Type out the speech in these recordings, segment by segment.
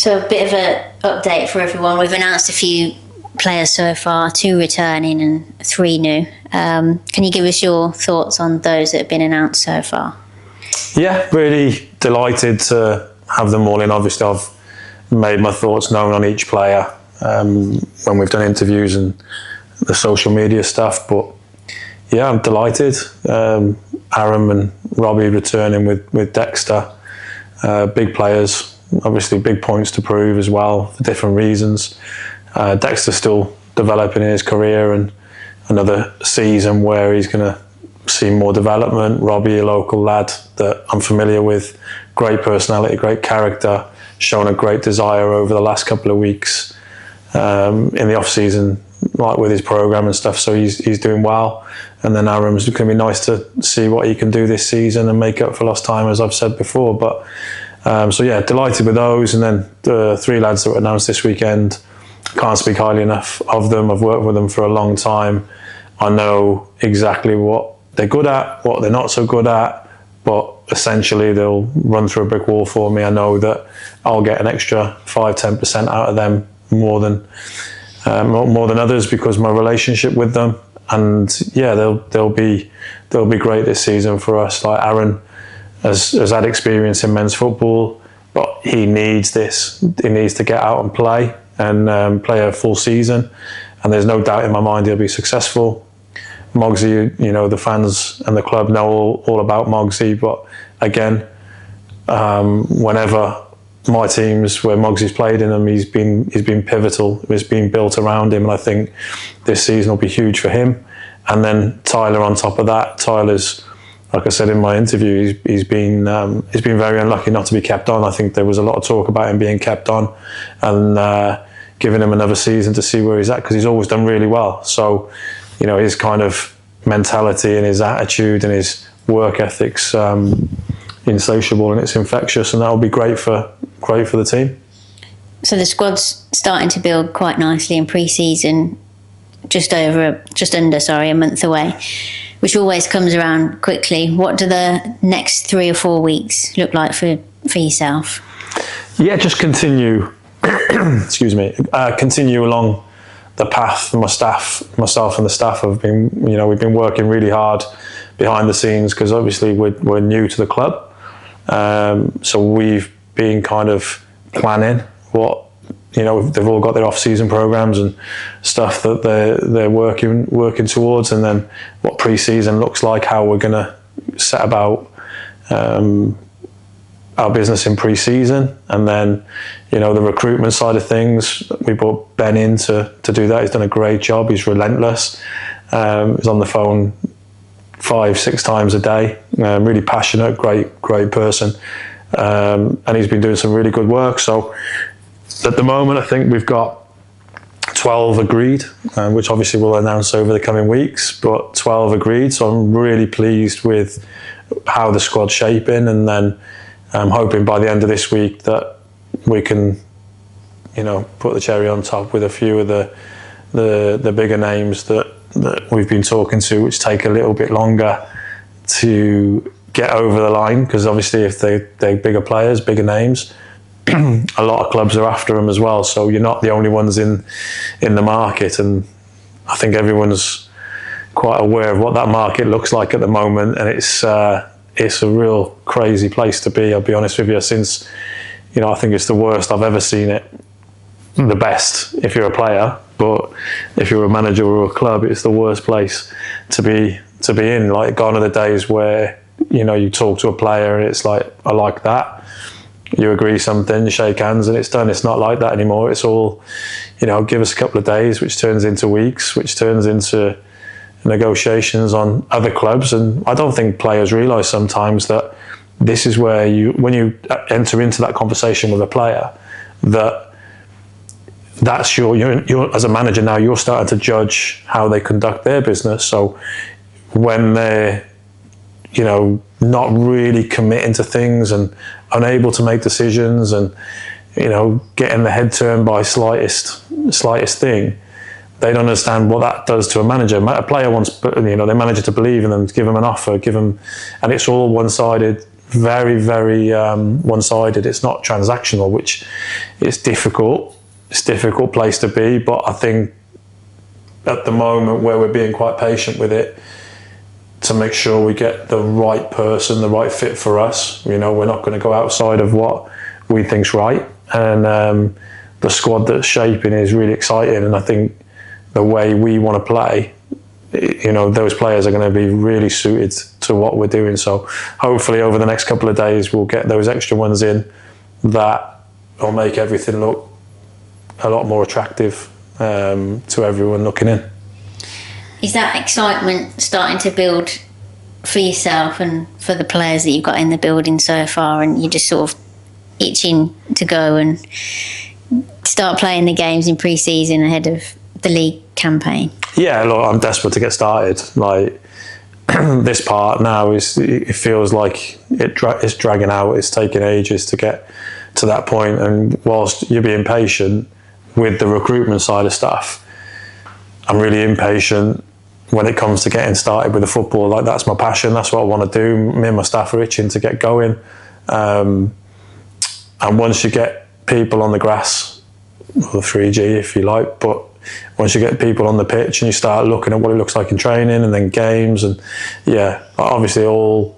So a bit of an update for everyone. We've announced a few players so far, 2 returning and 3 new. Can you give us your thoughts on those that have been announced so far? Yeah, really delighted to have them all in. Obviously, I've made my thoughts known on each player when we've done interviews and the social media stuff. But yeah, I'm delighted. Aaron and Robbie returning with Dexter. Big players, obviously big points to prove as well for different reasons. Dexter's still developing in his career, and another season where he's going to see more development. Robbie, a local lad that I'm familiar with, great personality, great character, shown a great desire over the last couple of weeks in the off season, like with his program and stuff. So he's doing well. And then Aaron's going to be nice to see what he can do this season and make up for lost time, as I've said before. But so yeah, delighted with those. And then the 3 lads that were announced this weekend, can't speak highly enough of them. I've worked with them for a long time. I know exactly what they're good at, what they're not so good at, but essentially they'll run through a brick wall for me. I know that I'll get an extra 5-10% out of them more than others because my relationship with them. And yeah, they'll be great this season for us. Like Aaron has had experience in men's football, but he needs this. He needs to get out and play play a full season. And there's no doubt in my mind he'll be successful. Mogsy, you know, the fans and the club know all about Mogsy, but again, whenever my teams where Mogsy's played in them, he's been pivotal. It's been built around him, and I think this season will be huge for him. And then Tyler on top of that. Tyler's, like I said in my interview, he's been very unlucky not to be kept on. I think there was a lot of talk about him being kept on, and giving him another season to see where he's at, because he's always done really well. So, you know, his kind of mentality and his attitude and his work ethic's insatiable, and it's infectious, and that'll be great for the team. So the squad's starting to build quite nicely in pre-season, just under a month away, which always comes around quickly. What do the next 3 or 4 weeks look like for yourself? Yeah, just continue. Continue along the path. Myself and the staff have been, you know, we've been working really hard behind the scenes, because obviously we're new to the club. So we've been kind of planning what, you know, they've all got their off-season programs and stuff that they're working towards, and then what pre-season looks like, how we're going to set about our business in pre-season. And then, you know, the recruitment side of things, we brought Ben in to do that. He's done a great job. He's relentless. He's on the phone 5-6 times a day. Really passionate, great person. And he's been doing some really good work. So at the moment, I think we've got 12 agreed, which obviously we'll announce over the coming weeks, but 12 agreed. So I'm really pleased with how the squad's shaping, and then I'm hoping by the end of this week that we can, you know, put the cherry on top with a few of the bigger names that we've been talking to, which take a little bit longer to get over the line, because obviously if they're bigger players, bigger names, a lot of clubs are after them as well. So you're not the only ones in the market, and I think everyone's quite aware of what that market looks like at the moment, and it's a real crazy place to be, I'll be honest with you. Since, you know, I think it's the worst I've ever seen it. The best if you're a player, but if you're a manager or a club, it's the worst place to be in. Like, gone are the days where, you know, you talk to a player and it's like, I like that. You agree something, you shake hands and it's done. It's not like that anymore. It's all, you know, give us a couple of days, which turns into weeks, which turns into negotiations on other clubs. And I don't think players realise sometimes that this is where when you enter into that conversation with a player, that's you're as a manager now, you're starting to judge how they conduct their business. So when they're, you know, not really committing to things and unable to make decisions, and, you know, getting the head turned by slightest thing, they don't understand what that does to a manager. A player wants, you know, their manager to believe in them, to give them an offer, and it's all one-sided, very, very one-sided. It's not transactional, which is difficult. It's a difficult place to be, but I think at the moment where we're being quite patient with it to make sure we get the right person, the right fit for us. You know, we're not going to go outside of what we think's right. And the squad that's shaping is really exciting. And I think the way we want to play, you know, those players are going to be really suited to what we're doing. So hopefully over the next couple of days, we'll get those extra ones in that will make everything look a lot more attractive to everyone looking in. Is that excitement starting to build for yourself and for the players that you've got in the building so far, and you're just sort of itching to go and start playing the games in pre-season ahead of the league campaign? Yeah, look, I'm desperate to get started. Like, this part now it feels like it's dragging out. It's taking ages to get to that point. And whilst you're being patient with the recruitment side of stuff, I'm really impatient when it comes to getting started with the football. Like, that's my passion. That's what I want to do. Me and my staff are itching to get going. And once you get people on the grass, or the 3G if you like, but once you get people on the pitch and you start looking at what it looks like in training and then games, and yeah, obviously you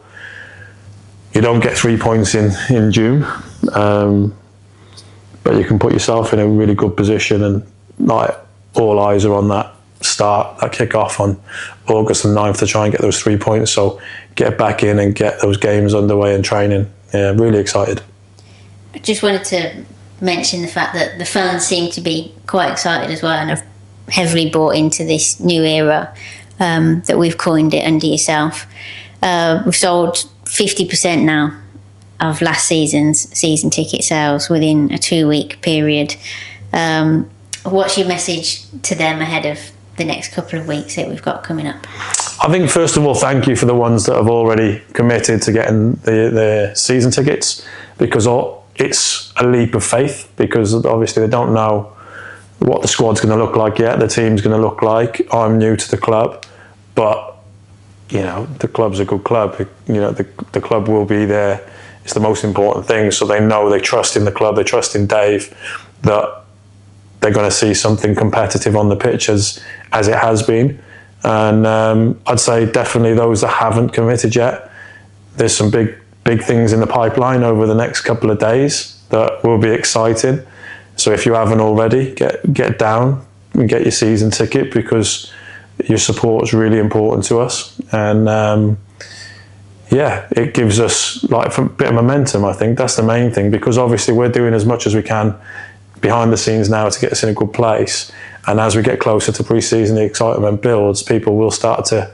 don't get 3 points in June, but you can put yourself in a really good position, and like, all eyes are on that kick-off on August the 9th to try and get those 3 points. So get back in and get those games underway and training. Yeah, really excited. I just wanted to mention the fact that the fans seem to be quite excited as well, and have heavily bought into this new era that we've coined it under yourself. We've sold 50% now of last season's season ticket sales within a 2-week period. What's your message to them ahead of the next couple of weeks that we've got coming up? I think, first of all, thank you for the ones that have already committed to getting the season tickets, because it's a leap of faith, because obviously they don't know what the squad's going to look like yet, the team's going to look like. I'm new to the club, but you know, the club's a good club. You know, the club will be there. It's the most important thing. So they know, they trust in the club, they trust in Dave, that they're going to see something competitive on the pitch as it has been. And I'd say definitely those that haven't committed yet, there's some big things in the pipeline over the next couple of days that will be exciting. So if you haven't already, get down and get your season ticket, because your support is really important to us. And yeah, it gives us like a bit of momentum. I think that's the main thing, because obviously we're doing as much as we can behind the scenes now to get us in a good place. And as we get closer to pre-season, the excitement builds, people will start to,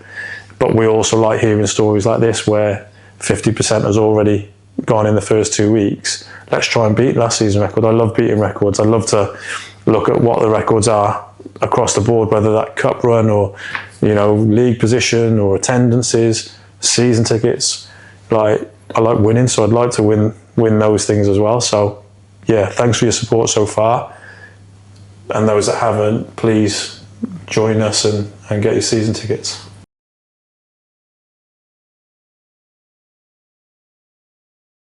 but we also like hearing stories like this where 50% has already gone in the first 2 weeks. Let's try and beat last season's record. I love beating records. I love to look at what the records are across the board, whether that cup run or, you know, league position or attendances, season tickets. Like, I like winning, so I'd like to win those things as well. So yeah, thanks for your support so far. And those that haven't, please join us and get your season tickets.